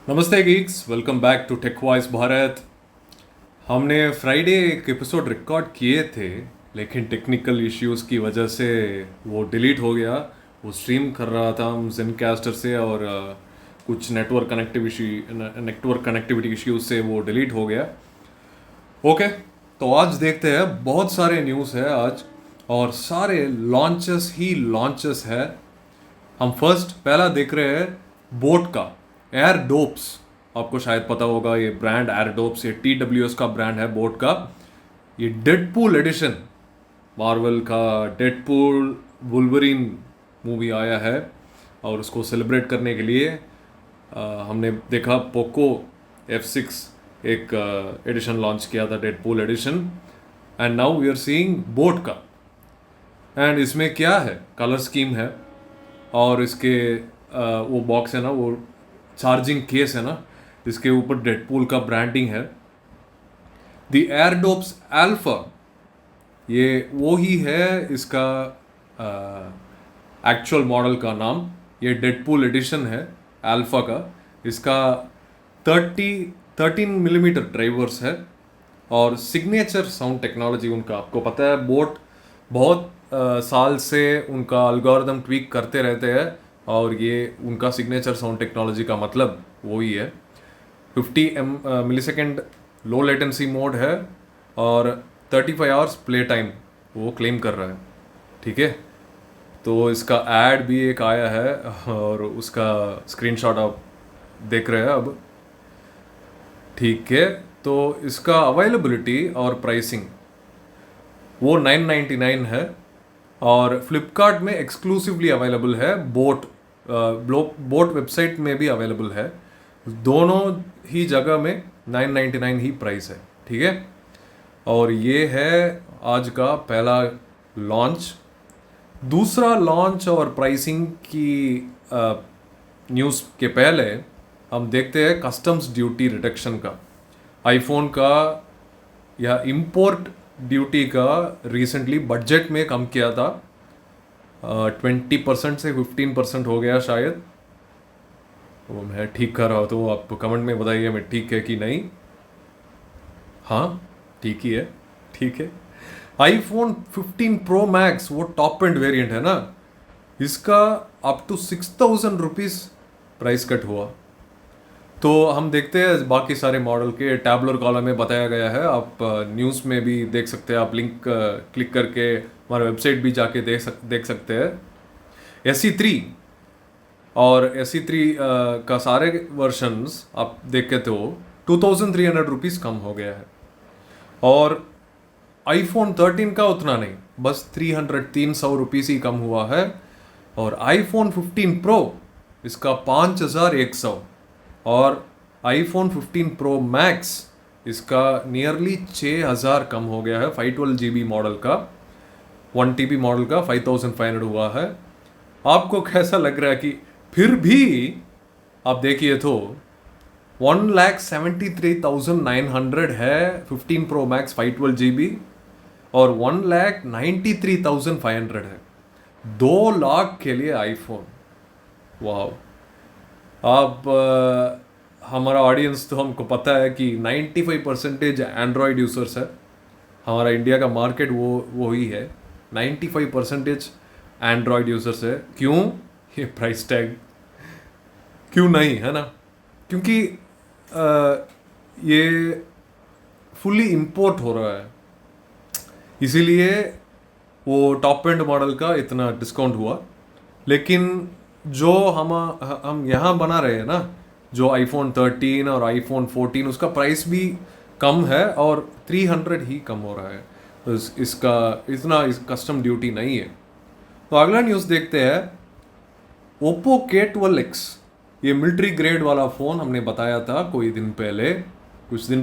नमस्ते geeks, welcome back to tech voice Bharat. हमने Friday एक एपिसोड रिकॉर्ड किए थे, लेकिन टेक्निकल इश्यूज की वजह से वो डिलीट हो गया। वो स्ट्रीम कर रहा था हम ज़ेनकास्टर से और कुछ नेटवर्क कनेक्टिविटी इश्यूज से वो डिलीट हो गया। ओके, तो आज देखते हैं। बहुत सारे न्यूज़ है आज और सारे लॉन्चेस ही लॉन्चेस है। हम पहला देख रहे हैं बोट का एयर डोप्स। आपको शायद पता होगा ये ब्रांड एयर डोप्स, ये TWS का ब्रांड है बोट का। ये डेडपूल एडिशन, मार्वल का डेडपूल वुल्वरीन मूवी आया है और उसको सेलिब्रेट करने के लिए हमने देखा पोको F6 एक एडिशन लॉन्च किया था, Deadpool edition. And now we are seeing boAt का। एंड इसमें क्या है, कलर स्कीम है और इसके वो बॉक्स है ना, वो चार्जिंग केस है ना, जिसके ऊपर डेडपूल का ब्रांडिंग है। द एयरडोप्स अल्फा, ये वो ही है इसका एक्चुअल मॉडल का नाम। ये डेडपूल एडिशन है अल्फा का। इसका 13 मिलीमीटर ड्राइवर्स है और सिग्नेचर साउंड टेक्नोलॉजी उनका। आपको पता है बोट बहुत साल से उनका एल्गोरिदम ट्वीक करते रहते हैं और ये उनका सिग्नेचर साउंड टेक्नोलॉजी का मतलब वही है। 50 मिलीसेकेंड लो लेटेंसी मोड है और 35 आवर्स प्ले टाइम वो क्लेम कर रहा है। ठीक है, तो इसका एड भी एक आया है और उसका स्क्रीनशॉट आप देख रहे हैं अब। ठीक है, तो इसका अवेलेबिलिटी और प्राइसिंग वो 999 है और फ्लिपकार्ट में एक्सक्लूसिवली अवेलेबल है। बोट वेबसाइट में भी अवेलेबल है। दोनों ही जगह में 999 ही प्राइस है। ठीक है, और ये है आज का पहला लॉन्च। दूसरा लॉन्च और प्राइसिंग की न्यूज़ के पहले हम देखते हैं कस्टम्स ड्यूटी रिडक्शन का। आईफोन का या इंपोर्ट ड्यूटी का रिसेंटली बजट में कम किया था। 20% से 15% हो गया शायद। वो मैं ठीक कर रहा हूँ तो आप कमेंट में बताइए मैं ठीक है कि नहीं। हाँ, ठीक ही है। ठीक है, आईफोन 15 प्रो मैक्स वो टॉप एंड वेरिएंट है ना, इसका up to 6,000 rupees price cut हुआ। तो हम देखते हैं बाकी सारे मॉडल के टैबलर कॉलम में बताया गया है। आप न्यूज़ में भी देख सकते हैं। आप लिंक क्लिक करके हमारे वेबसाइट भी जाके देख सकते हैं। SE3 और SE3 का सारे वर्जन्स आप देखे तो 2,300 रुपीज़ कम हो गया है। और आईफोन 13 का उतना नहीं, बस 300 रुपीज़ ही कम हुआ है। और आईफोन 15 प्रो इसका 5,100 और आईफोन 15 प्रो मैक्स इसका नियरली 6,000 कम हो गया है। 512 GB मॉडल का, 1 TB मॉडल का 5,500 हुआ है। आपको कैसा लग रहा है कि फिर भी आप देखिए तो 1,73,900 है 15 प्रो मैक्स 512 GB और 1,93,500 है 2 लाख के लिए आईफोन। वाह! आप हमारा ऑडियंस तो हमको पता है कि 95% एंड्रॉयड यूजर्स है। हमारा इंडिया का मार्केट वो ही है। 95% एंड्रॉयड यूजर्स है। क्यों ये प्राइस टैग? क्यों नहीं, है ना? क्योंकि ये फुली इंपोर्ट हो रहा है, इसीलिए वो टॉप एंड मॉडल का इतना डिस्काउंट हुआ। लेकिन जो हम यहाँ बना रहे हैं ना, जो आईफोन 13 और आईफोन 14, उसका प्राइस भी कम है और 300 ही कम हो रहा है। तो इसका इतना कस्टम ड्यूटी नहीं है। तो अगला न्यूज़ देखते हैं। ओप्पो K12X, ये मिलिट्री ग्रेड वाला फ़ोन हमने बताया था कुछ दिन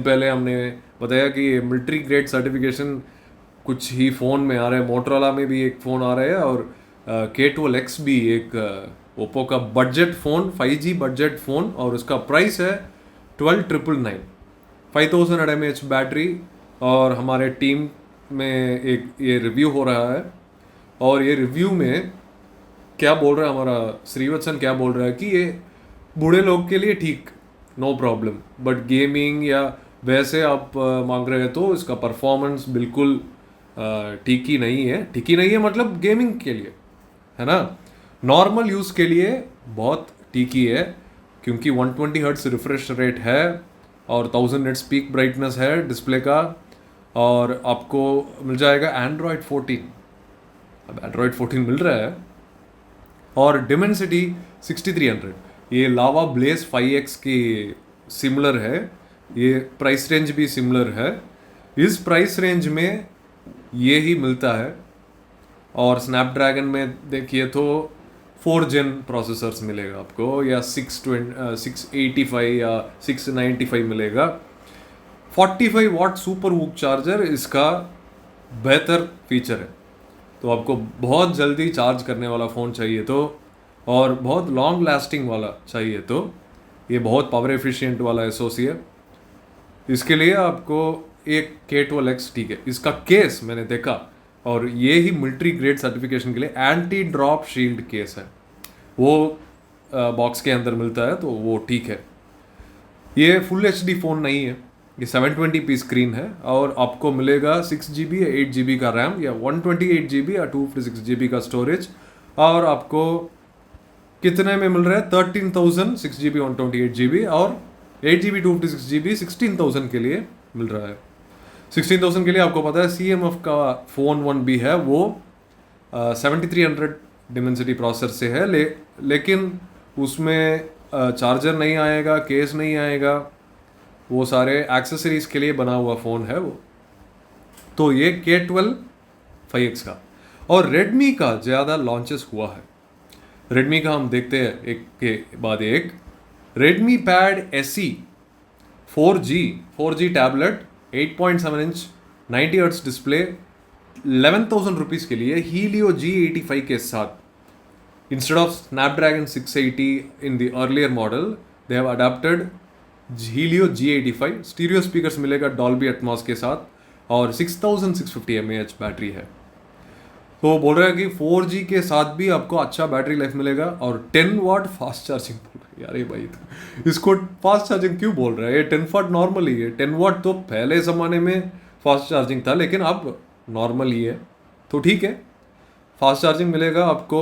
पहले हमने बताया कि ये मिलिट्री ग्रेड सर्टिफिकेशन कुछ ही फ़ोन में आ रहा है। मोटरोला में भी एक फ़ोन आ रहा है और K12X भी एक ओप्पो का budget phone, 5G budget phone, और उसका प्राइस है 12,999। 5000 mAh बैटरी। और हमारे टीम में एक ये रिव्यू हो रहा है और ये रिव्यू में क्या बोल रहा है हमारा श्रीवत्सन, क्या बोल रहा है कि ये बूढ़े लोग के लिए ठीक नो प्रॉब्लम, बट गेमिंग या वैसे आप मांग रहे हैं तो इसका परफॉर्मेंस बिल्कुल ठीक ही नहीं है। ठीक ही नहीं है मतलब गेमिंग के लिए, है ना। नॉर्मल यूज़ के लिए बहुत ठीक ही है, क्योंकि 120 हर्ट्स रिफ्रेश रेट है और 1000 निट्स पीक ब्राइटनेस है डिस्प्ले का। और आपको मिल जाएगा एंड्रॉयड 14। अब एंड्रॉयड 14 मिल रहा है। और डिमेंसिटी 6300, ये लावा ब्लेज 5X की सिमिलर है। ये प्राइस रेंज भी सिमिलर है। इस प्राइस रेंज में ये ही मिलता है। और स्नैपड्रैगन में देखिए तो 4 जेन प्रोसेसर्स मिलेगा आपको, या 685 या 695 मिलेगा। 45 वाट सुपर वूक चार्जर इसका बेहतर फीचर है। तो आपको बहुत जल्दी चार्ज करने वाला फ़ोन चाहिए तो, और बहुत लॉन्ग लास्टिंग वाला चाहिए तो, ये बहुत पावर एफिशिएंट वाला एसओसी है। इसके लिए आपको एक K12X ठीक है। इसका केस मैंने देखा, और ये ही मिलिट्री ग्रेड सर्टिफिकेशन के लिए एंटी ड्रॉप शील्ड केस है, वो बॉक्स के अंदर मिलता है, तो वो ठीक है। ये फुल HD फ़ोन नहीं है, ये 720p स्क्रीन है। और आपको मिलेगा 6GB या 8GB का रैम, या 128GB या 256GB का स्टोरेज। और आपको कितने में मिल रहा है? 13,000 6GB 128GB, और 8GB 256GB 16,000 के लिए मिल रहा है। 16,000 के लिए आपको पता है CMF का फ़ोन 1 भी है, वो 7300 डिमेंसिटी प्रोसेसर से है, लेकिन उसमें चार्जर नहीं आएगा, केस नहीं आएगा, वो सारे एक्सेसरीज के लिए बना हुआ फ़ोन है वो। तो ये K12 5X का। और रेडमी का ज़्यादा लॉन्चेस हुआ है। रेडमी का हम देखते हैं एक के बाद एक। Redmi pad SE 4G tablet 8.7 inch 90 hertz display 11,000 rupees के लिए हीलियो G85 के साथ। Instead of Snapdragon 680 in the earlier model, they have adapted Helio G85। Stereo speakers मिलेगा डॉल्बी एटमॉस के साथ, और 6650 mAh बैटरी है। तो बोल रहा है कि 4G के साथ भी आपको अच्छा बैटरी लाइफ मिलेगा, और 10 वाट फास्ट चार्जिंग। यार ये भाई तो इसको फास्ट चार्जिंग क्यों बोल रहा है? ये 10 वाट नॉर्मल ही है। 10 वाट तो पहले ज़माने में फास्ट चार्जिंग था, लेकिन अब नॉर्मल ही है, तो ठीक है। फास्ट चार्जिंग मिलेगा आपको,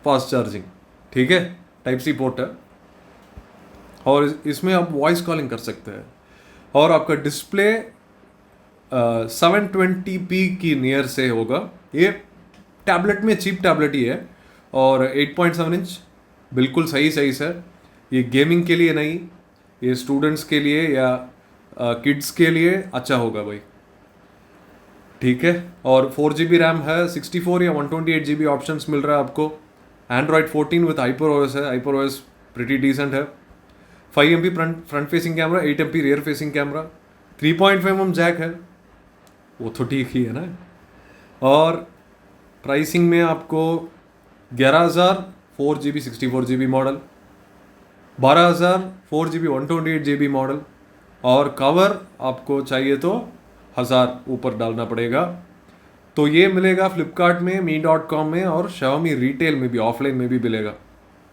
फास्ट चार्जिंग ठीक है। टाइप सी पोर्ट है, और इसमें आप वॉइस कॉलिंग कर सकते हैं। और आपका डिस्प्ले 720p की नियर से होगा। ये टैबलेट में चीप टैबलेट ही है, और 8.7 इंच बिल्कुल सही है। ये गेमिंग के लिए नहीं, ये स्टूडेंट्स के लिए या किड्स के लिए अच्छा होगा भाई, ठीक है। और 4GB रैम है, 64 या 128GB ऑप्शंस मिल रहा है आपको। एंड्रॉयड 14 विद HyperOS है, HyperOS प्रिटी डिसेंट है। 5MP front facing camera, 8MP rear facing camera, 3.5mm jack है, वो तो ठीक ही है ना। और प्राइसिंग में आपको 11,000 4GB 64GB model, 12,000 4GB 128GB model, और कवर आपको चाहिए तो 1000 ऊपर डालना पड़ेगा। तो ये मिलेगा फ्लिपकार्ट में, मी.com में, और Xiaomi रिटेल में भी, ऑफलाइन में भी मिलेगा,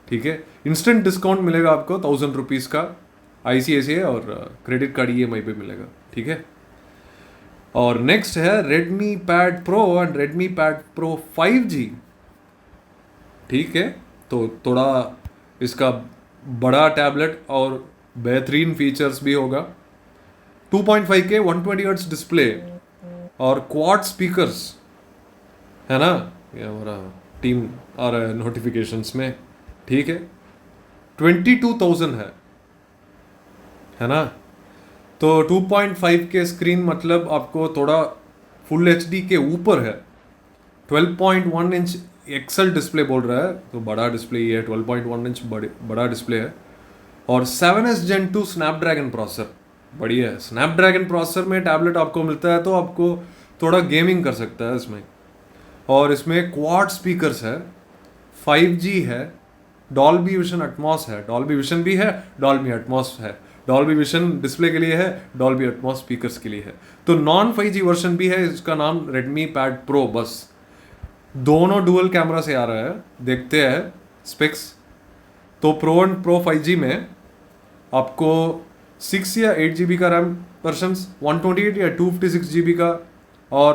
ठीक है। इंस्टेंट डिस्काउंट मिलेगा आपको 1000 रुपीज़ का, ICICI और क्रेडिट कार्ड EMI पे मिलेगा, ठीक है। और नेक्स्ट है Redmi Pad Pro and Redmi Pad Pro 5G, ठीक है। तो थोड़ा इसका बड़ा टैबलेट और बेहतरीन फीचर्स भी होगा। 2.5K 120 हर्ट्ज डिस्प्ले और क्वाड स्पीकर्स, है ना। ये हमारा टीम आ रहा है नोटिफिकेशंस में, ठीक है। 22,000 है ना। तो 2.5K स्क्रीन मतलब आपको थोड़ा फुल HD के ऊपर है। 12.1 इंच एक्सेल डिस्प्ले बोल रहा है, तो बड़ा डिस्प्ले ही है। 12.1 इंच बड़ा डिस्प्ले है। और 7S Gen 2 स्नैपड्रैगन प्रोसेसर, बढ़िया है। स्नैपड्रैगन प्रोसेसर में टैबलेट आपको मिलता है, तो आपको थोड़ा गेमिंग कर सकता है इसमें। और इसमें क्वाड स्पीकर्स है, 5G है, डॉल्बी विजन एटमॉस है। डॉल्बी विजन भी है, डॉल्बी एटमॉस है। डॉल्बी विजन डिस्प्ले के लिए है, डॉल्बी एटमॉस स्पीकर्स के लिए है। तो नॉन 5G वर्जन भी है, इसका नाम Redmi Pad Pro। बस दोनों डुअल कैमरा से आ रहा है। देखते हैं स्पेक्स। तो प्रो एंड प्रो 5G में आपको 6 या 8 GB का रैम वर्जन, 128 या 256 GB का, और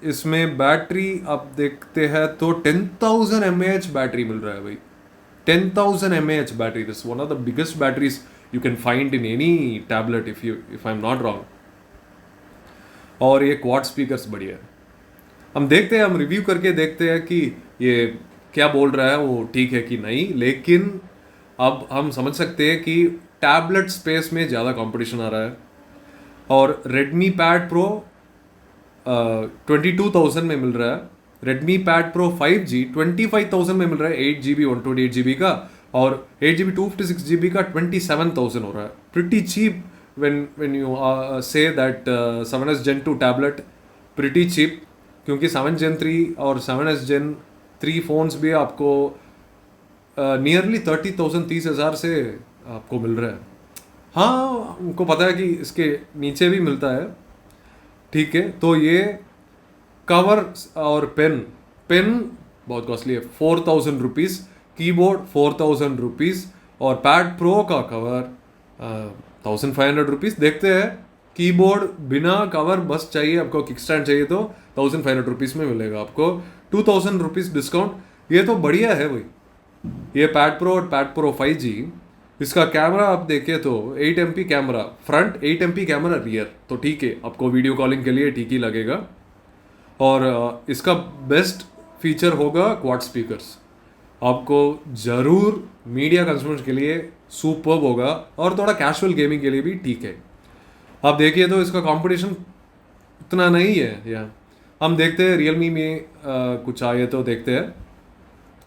इसमें बैटरी आप देखते हैं तो 10,000 mAh बैटरी मिल रहा है भाई. 10,000 mAh battery, this one of the biggest batteries you can find in any tablet if I am not wrong. और ये क्वाड स्पीकर्स बढ़िया है. हम देखते हैं, हम रिव्यू करके देखते हैं कि ये क्या बोल रहा है वो ठीक है कि नहीं, लेकिन अब हम समझ सकते हैं कि टैबलेट स्पेस में ज़्यादा कंपटीशन आ रहा है. और Redmi Pad Pro 22,000 में मिल रहा है. Redmi Pad Pro 5G 25,000 में मिल रहा है, 8 GB 128 GB का, और 8 GB 256 GB का 27,000 हो रहा है. Pretty cheap when you say that 7S Gen 2 tablet pretty cheap, क्योंकि 7 Gen 3 और 7S Gen 3 फोन्स भी आपको नियरली 30,000 30,000 से आपको मिल रहा है. हाँ, हमको पता है कि इसके नीचे भी मिलता है, ठीक है. तो ये कवर और पेन बहुत कॉस्टली है, 4,000 रुपीज़, कीबोर्ड 4,000 रुपीज़, और पैड प्रो का कवर 1,500 रुपीज़. देखते हैं, कीबोर्ड बिना कवर बस चाहिए आपको, किक स्टैंड चाहिए तो 1,500 रुपीज़ में मिलेगा आपको, 2,000 रुपीज़ डिस्काउंट. ये तो बढ़िया है भाई. ये पैड प्रो और पैड प्रो 5G, इसका कैमरा आप देखें तो 8 MP camera front, 8 MP camera rear, तो ठीक है, आपको वीडियो कॉलिंग के लिए ठीक ही लगेगा. और इसका बेस्ट फीचर होगा क्वाड स्पीकर्स. आपको ज़रूर मीडिया कंज्यूमर्स के लिए सुपर्ब होगा, और थोड़ा कैजुअल गेमिंग के लिए भी ठीक है. आप देखिए तो इसका कंपटीशन उतना नहीं है. या हम देखते हैं रियलमी में कुछ आए तो देखते हैं.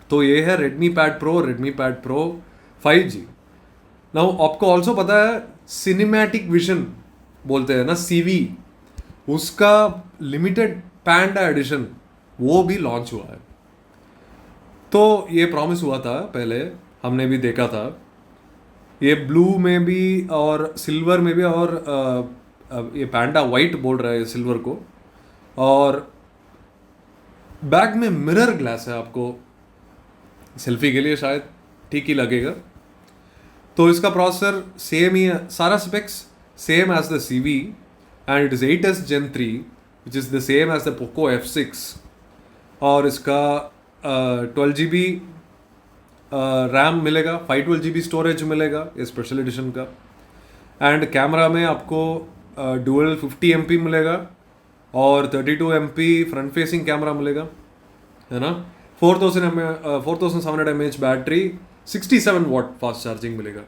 तो ये है Redmi Pad Pro 5G. Now आपको ऑल्सो पता है सिनेमैटिक विजन बोलते हैं ना, CV, उसका लिमिटेड पैंडा एडिशन वो भी लॉन्च हुआ है. तो ये प्रॉमिस हुआ था पहले, हमने भी देखा था, ये ब्लू में भी और सिल्वर में भी, और ये पैंडा वाइट बोल रहा है सिल्वर को. और बैक में मिरर ग्लास है, आपको सेल्फी के लिए शायद ठीक ही लगेगा. तो इसका प्रोसेसर सेम ही है, सारा specs same as the CV, and it is 8S Gen 3 which is the same as the Poco F6. और इसका 12 GB रैम मिलेगा, 512 GB स्टोरेज मिलेगा, ये स्पेशल एडिशन का. एंड कैमरा में आपको डुअल 50 MP मिलेगा, और 32 MP फ्रंट फेसिंग कैमरा मिलेगा, है ना. 4,700 mAh battery, 67 watt fast charging मिलेगा.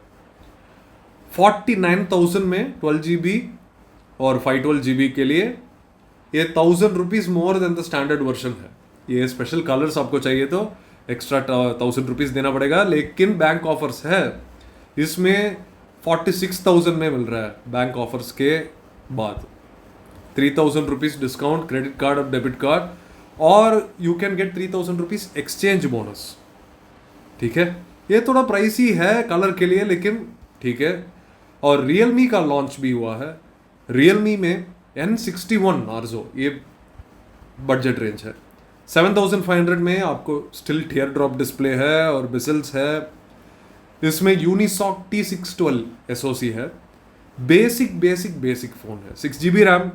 49,000 में 12 GB और 512 GB के लिए ये 1,000 rupees more than the standard version है. ये स्पेशल कलर्स आपको चाहिए तो एक्स्ट्रा 1,000 रुपीज़ देना पड़ेगा, लेकिन बैंक ऑफर्स है. इसमें 46,000 में मिल रहा है बैंक ऑफर्स के बाद, 3,000 रुपीज़ डिस्काउंट, क्रेडिट कार्ड और डेबिट कार्ड, और you can get 3,000 rupees exchange bonus. ठीक है, ये थोड़ा प्राइसी है कलर के लिए, लेकिन ठीक है. और रियलमी का लॉन्च भी हुआ है. रियलमी में N61 Narzo, ये बजट रेंज है. 7,500 में आपको स्टिल टीयर ड्रॉप डिस्प्ले है और बिजल्स है. इसमें यूनिसॉक T612 SoC है. बेसिक फ़ोन है, 6 GB रैम,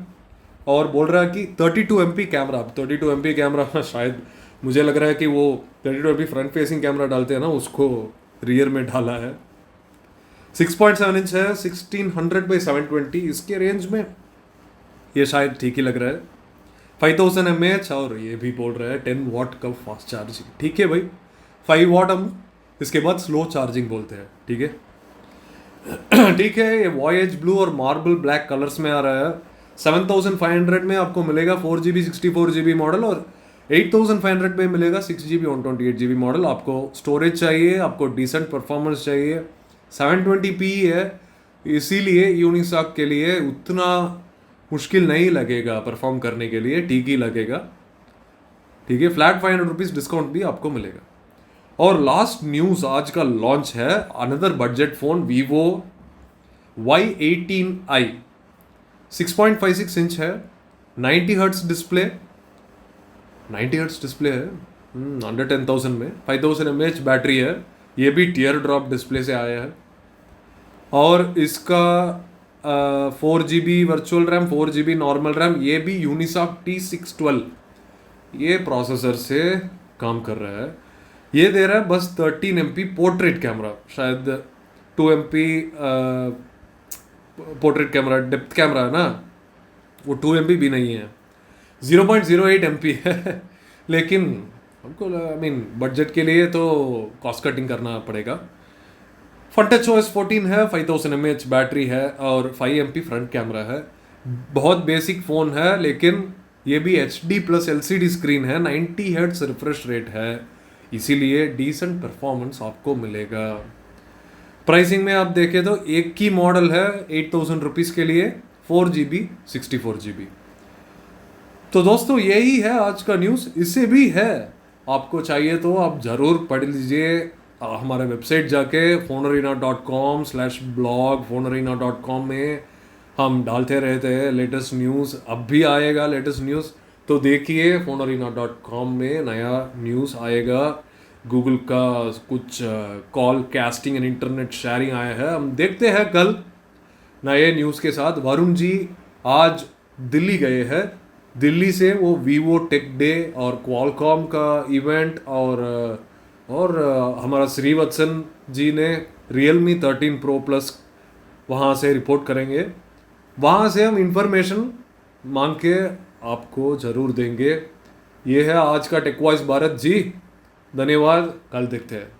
और बोल रहा है कि 32 MP कैमरा. 32 MP कैमरा शायद मुझे लग रहा है कि वो 32 MP फ्रंट फेसिंग कैमरा डालते हैं ना, उसको रियर में डाला है. 6.7 इंच है, 1600x720, इसके रेंज में ये शायद ठीक ही लग रहा है. 5,000 mAh, और ये भी बोल रहा है 10 वाट का फास्ट चार्जिंग. ठीक है भाई, 5 वाट हम इसके बाद स्लो चार्जिंग बोलते हैं. ठीक है ठीक है. ये वॉयज ब्लू और मार्बल ब्लैक कलर्स में आ रहा है. 7,500 में आपको मिलेगा 4GB 64GB मॉडल, और 8,500 में मिलेगा 6GB 128GB मॉडल. आपको स्टोरेज चाहिए, आपको डिसेंट परफॉर्मेंस चाहिए, 720p है, इसीलिए यूनिसॉक के लिए उतना मुश्किल नहीं लगेगा परफॉर्म करने के लिए, ठीक ही लगेगा. ठीक है, फ्लैट 500 रुपीज़ डिस्काउंट भी आपको मिलेगा. और लास्ट न्यूज़ आज का लॉन्च है another budget phone, Vivo Y18i, 6.56 inch है, 90 हर्ट्स डिस्प्ले, 90 हर्ट्स डिस्प्ले है, अंडर 10,000 में, 5,000 mAh बैटरी है. ये भी टीयर ड्रॉप डिस्प्ले से आया है और इसका 4 GB virtual RAM, 4 GB normal RAM, ये भी यूनिसॉक T612 ये प्रोसेसर से काम कर रहा है। ये दे रहा है बस 13 MP पोर्ट्रेट कैमरा, शायद 2 MP portrait camera, depth camera है ना, वो 2 MP भी नहीं है, 0.08 MP है। लेकिन हमको आई मीन बजट के लिए तो कॉस्ट कटिंग करना पड़ेगा। FunTouch OS 14 है, 5000 mAh बैटरी है और 5 MP फ्रंट कैमरा है। बहुत बेसिक फ़ोन है, लेकिन ये भी HD प्लस LCD स्क्रीन है, 90 हर्ट्ज रिफ्रेश रेट है, इसीलिए डिसेंट परफॉर्मेंस आपको मिलेगा। प्राइसिंग में आप देखें तो एक ही मॉडल है 8000 रुपीज़ के लिए, 4 GB 64 GB। तो दोस्तों यही है आज का न्यूज़, इससे भी है, आपको चाहिए तो आप ज़रूर पढ़ लीजिए हमारे वेबसाइट जाके phonearena.com/blog, phonearena.com में हम डालते रहते हैं लेटेस्ट न्यूज़। अब भी आएगा लेटेस्ट न्यूज़, तो देखिए phonearena.com में नया न्यूज़ आएगा। गूगल का कुछ call casting and internet sharing आया है, हम देखते हैं कल नए न्यूज़ के साथ। वरुण जी आज दिल्ली गए हैं, दिल्ली से वो वीवो टेक डे और क्वालकॉम का इवेंट और हमारा श्रीवत्सन जी ने Realme 13 Pro Plus वहाँ से रिपोर्ट करेंगे। वहाँ से हम इंफॉर्मेशन मांग के आपको ज़रूर देंगे। ये है आज का टेक वॉइस भारत जी, धन्यवाद, कल देखते हैं।